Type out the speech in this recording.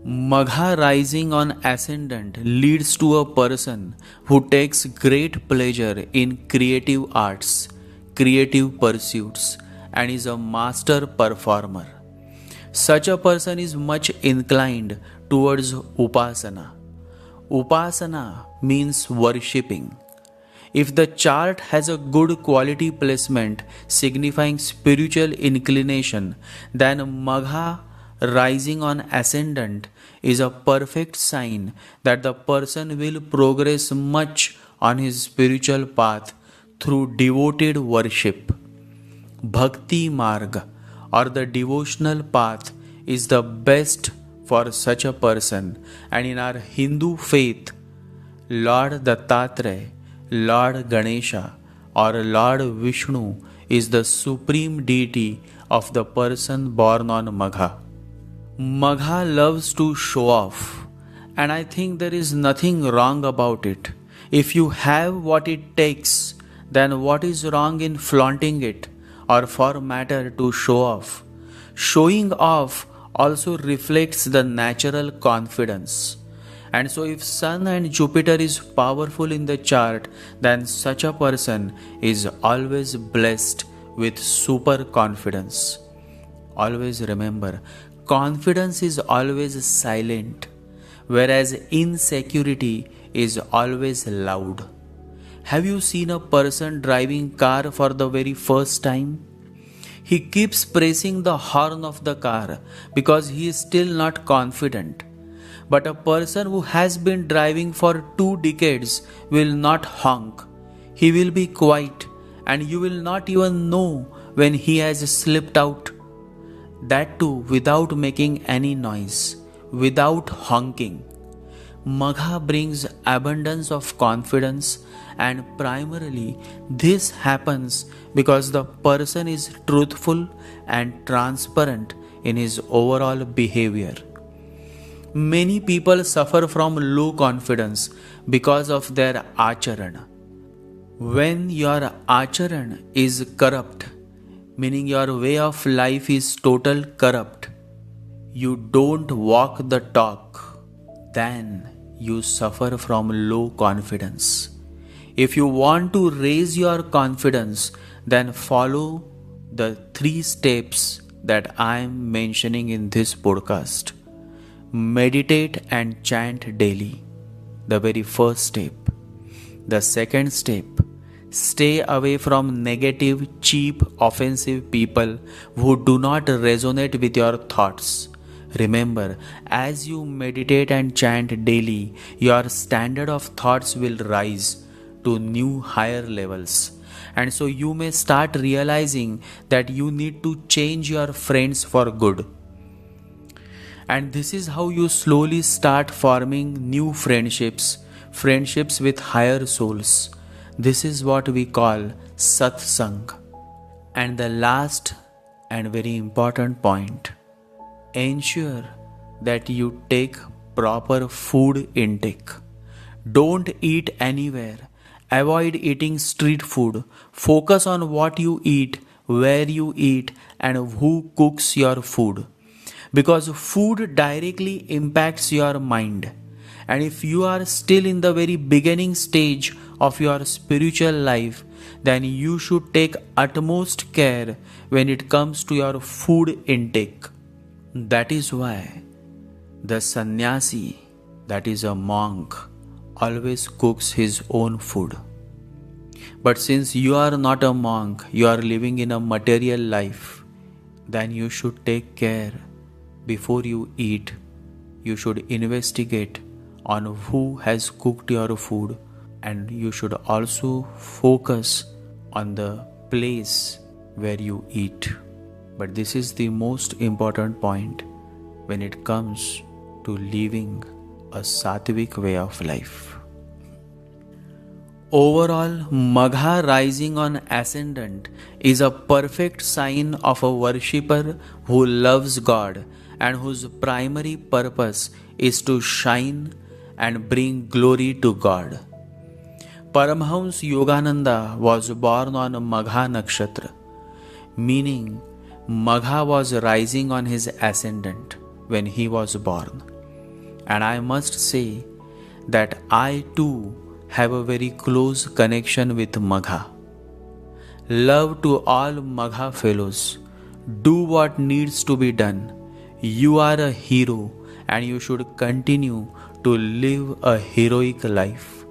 Magha rising on ascendant leads to a person who takes great pleasure in creative arts, creative pursuits, and is a master performer. Such a person is much inclined towards upasana. Upasana means worshipping. If the chart has a good quality placement signifying spiritual inclination, then Magha rising on ascendant is a perfect sign that the person will progress much on his spiritual path through devoted worship. Bhakti Marg or the devotional path is the best for such a person, and in our Hindu faith, Lord Dattatreya, Lord Ganesha, or Lord Vishnu is the supreme deity of the person born on Magha. Magha loves to show off, and I think there is nothing wrong about it. If you have what it takes, then what is wrong in flaunting it, or for matter to show off? Showing off also reflects the natural confidence. And so if Sun and Jupiter is powerful in the chart, then such a person is always blessed with super confidence. Always remember, confidence is always silent, whereas insecurity is always loud. Have you seen a person driving car for the very first time? He keeps pressing the horn of the car because he is still not confident. But a person who has been driving for 2 decades will not honk. He will be quiet, and you will not even know when he has slipped out. That too without making any noise, without honking. Magha brings abundance of confidence, and primarily this happens because the person is truthful and transparent in his overall behavior. Many people suffer from low confidence because of their acharan. When your acharan is corrupt, meaning your way of life is total corrupt, you don't walk the talk, then you suffer from low confidence. If you want to raise your confidence, then follow the 3 steps that I am mentioning in this podcast. Meditate and chant daily, the very first step. The second step, stay away from negative, cheap, offensive people who do not resonate with your thoughts. Remember, as you meditate and chant daily, your standard of thoughts will rise to new higher levels. And so you may start realizing that you need to change your friends for good. And this is how you slowly start forming new friendships with higher souls. This is what we call satsang. And the last and very important point, ensure that you take proper food intake. Don't eat anywhere. Avoid eating street food. Focus on what you eat, where you eat, and who cooks your food. Because food directly impacts your mind. And if you are still in the very beginning stage of your spiritual life, then you should take utmost care when it comes to your food intake. That is why the sannyasi, that is a monk, always cooks his own food. But since you are not a monk, you are living in a material life, then you should take care. Before you eat, you should investigate on who has cooked your food, and you should also focus on the place where you eat. But this is the most important point when it comes to living a sattvic way of life. Overall, Magha rising on ascendant is a perfect sign of a worshipper who loves God and whose primary purpose is to shine and bring glory to God. Paramahams Yogananda was born on Magha Nakshatra, meaning Magha was rising on his ascendant when he was born. And I must say that I too have a very close connection with Magha. Love to all Magha fellows. Do what needs to be done. You are a hero and you should continue to live a heroic life.